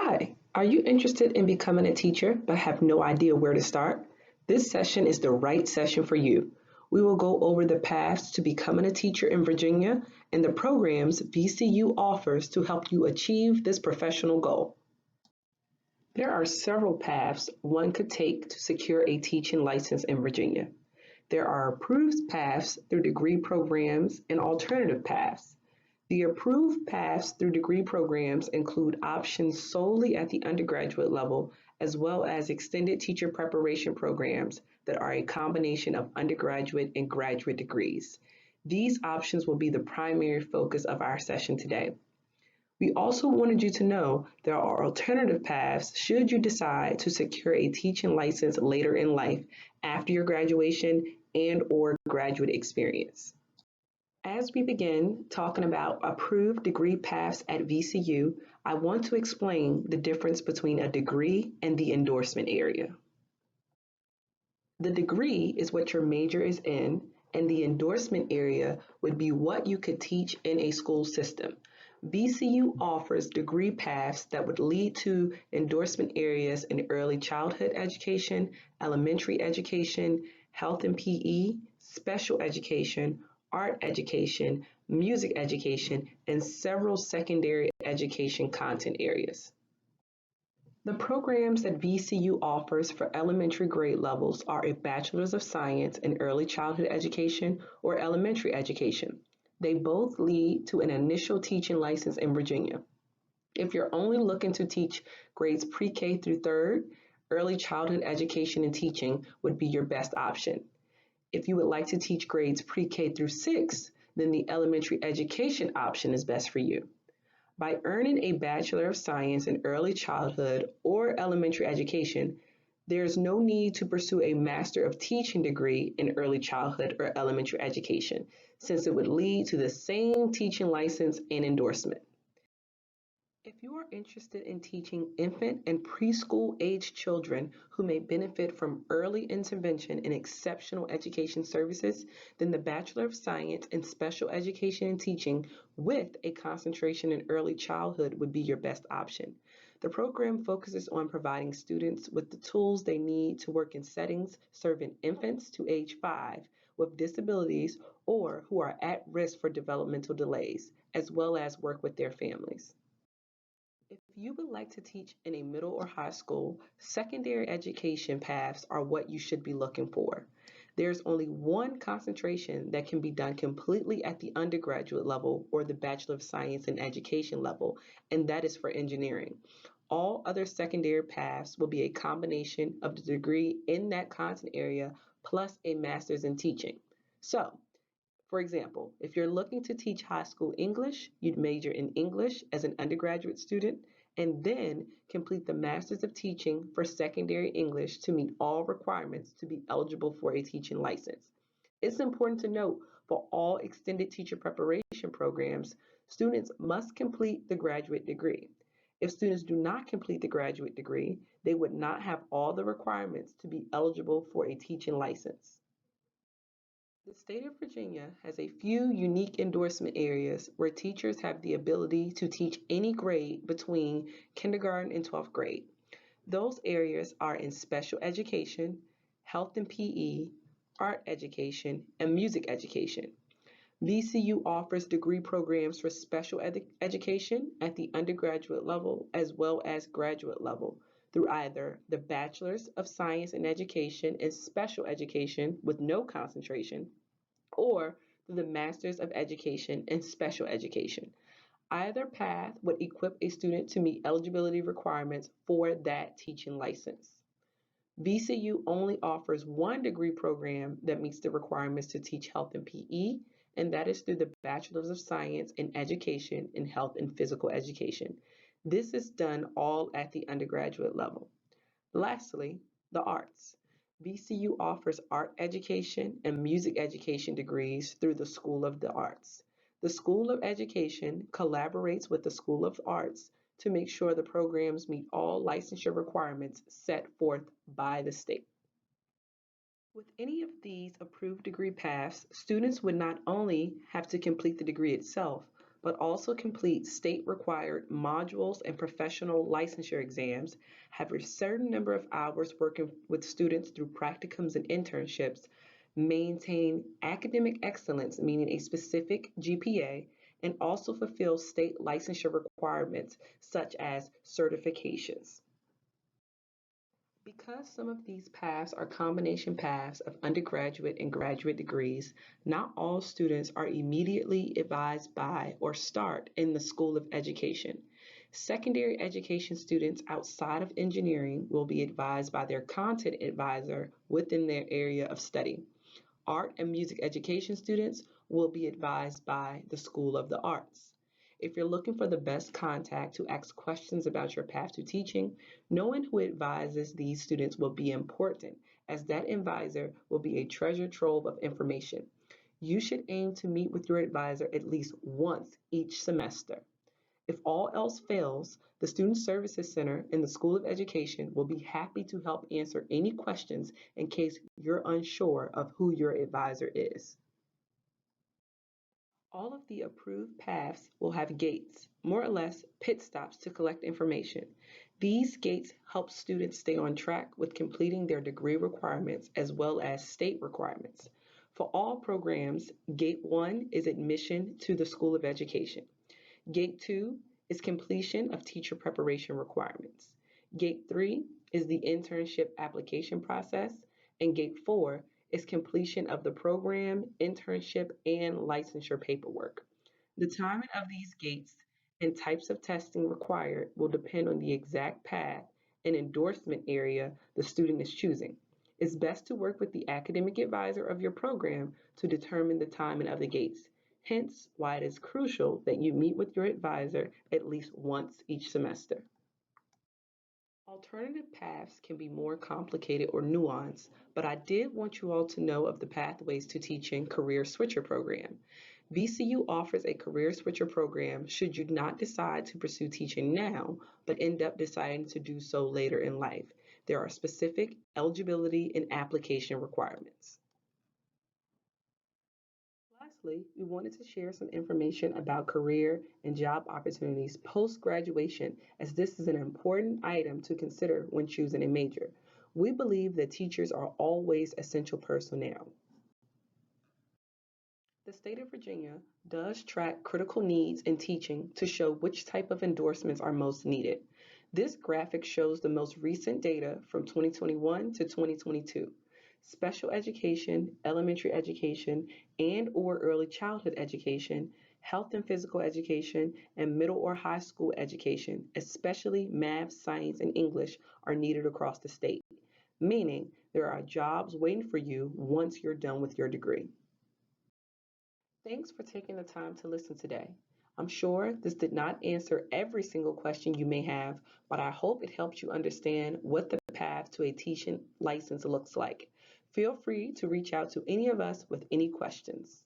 Hi, are you interested in becoming a teacher but have no idea where to start? This session is the right session for you. We will go over the paths to becoming a teacher in Virginia and the programs VCU offers to help you achieve this professional goal. There are several paths one could take to secure a teaching license in Virginia. There are approved paths through degree programs and alternative paths. The approved paths through degree programs include options solely at the undergraduate level, as well as extended teacher preparation programs that are a combination of undergraduate and graduate degrees. These options will be the primary focus of our session today. We also wanted you to know there are alternative paths should you decide to secure a teaching license later in life after your graduation and or graduate experience. As we begin talking about approved degree paths at VCU, I want to explain the difference between a degree and the endorsement area. The degree is what your major is in, and the endorsement area would be what you could teach in a school system. VCU offers degree paths that would lead to endorsement areas in early childhood education, elementary education, health and PE, special education, art education, music education, and several secondary education content areas. The programs that VCU offers for elementary grade levels are a Bachelor's of Science in Early Childhood Education or Elementary Education. They both lead to an initial teaching license in Virginia. If you're only looking to teach grades pre-K through third, early childhood education and teaching would be your best option. If you would like to teach grades pre-K through 6, then the elementary education option is best for you. By earning a Bachelor of Science in Early Childhood or Elementary Education, there is no need to pursue a Master of Teaching degree in Early Childhood or Elementary Education, since it would lead to the same teaching license and endorsement. If you are interested in teaching infant and preschool age children who may benefit from early intervention and exceptional education services, then the Bachelor of Science in Special Education and Teaching with a concentration in early childhood would be your best option. The program focuses on providing students with the tools they need to work in settings serving infants to age 5 with disabilities or who are at risk for developmental delays, as well as work with their families. If you would like to teach in a middle or high school, secondary education paths are what you should be looking for. There's only one concentration that can be done completely at the undergraduate level or the Bachelor of Science in Education level, and that is for engineering. All other secondary paths will be a combination of the degree in that content area plus a master's in teaching. So, for example, if you're looking to teach high school English, you'd major in English as an undergraduate student and then complete the Masters of Teaching for secondary English to meet all requirements to be eligible for a teaching license. It's important to note for all extended teacher preparation programs, students must complete the graduate degree. If students do not complete the graduate degree, they would not have all the requirements to be eligible for a teaching license. The state of Virginia has a few unique endorsement areas where teachers have the ability to teach any grade between kindergarten and 12th grade. Those areas are in special education, health and PE, art education, and music education. VCU offers degree programs for special education at the undergraduate level as well as graduate level through either the Bachelor's of Science in Education in Special Education with no concentration or through the Master's of Education in Special Education. Either path would equip a student to meet eligibility requirements for that teaching license. VCU only offers one degree program that meets the requirements to teach health and PE, and that is through the Bachelor's of Science in Education in Health and Physical Education. This is done all at the undergraduate level. Lastly, the arts. VCU offers art education and music education degrees through the School of the Arts. The School of Education collaborates with the School of Arts to make sure the programs meet all licensure requirements set forth by the state. With any of these approved degree paths, students would not only have to complete the degree itself, but also complete state-required modules and professional licensure exams, have a certain number of hours working with students through practicums and internships, maintain academic excellence, meaning a specific GPA, and also fulfill state licensure requirements such as certifications. Because some of these paths are combination paths of undergraduate and graduate degrees, not all students are immediately advised by or start in the School of Education. Secondary education students outside of engineering will be advised by their content advisor within their area of study. Art and music education students will be advised by the School of the Arts. If you're looking for the best contact to ask questions about your path to teaching, knowing who advises these students will be important, as that advisor will be a treasure trove of information. You should aim to meet with your advisor at least once each semester. If all else fails, the Student Services Center in the School of Education will be happy to help answer any questions in case you're unsure of who your advisor is. All of the approved paths will have gates, more or less pit stops to collect information. These gates help students stay on track with completing their degree requirements as well as state requirements. For all programs, Gate 1 is admission to the School of Education. Gate 2 is completion of teacher preparation requirements. Gate 3 is the internship application process, and Gate 4 is completion of the program, internship, and licensure paperwork. The timing of these gates and types of testing required will depend on the exact path and endorsement area the student is choosing. It's best to work with the academic advisor of your program to determine the timing of the gates. Hence, why it is crucial that you meet with your advisor at least once each semester. Alternative paths can be more complicated or nuanced, but I did want you all to know of the Pathways to Teaching Career Switcher program. VCU offers a career switcher program should you not decide to pursue teaching now, but end up deciding to do so later in life. There are specific eligibility and application requirements. Lastly, we wanted to share some information about career and job opportunities post graduation, as this is an important item to consider when choosing a major. We believe that teachers are always essential personnel. The state of Virginia does track critical needs in teaching to show which type of endorsements are most needed. This graphic shows the most recent data from 2021 to 2022. Special education, elementary education, and or early childhood education, health and physical education, and middle or high school education, especially math, science, and English, are needed across the state, meaning there are jobs waiting for you once you're done with your degree. Thanks for taking the time to listen today. I'm sure this did not answer every single question you may have, but I hope it helped you understand what the path to a teaching license looks like. Feel free to reach out to any of us with any questions.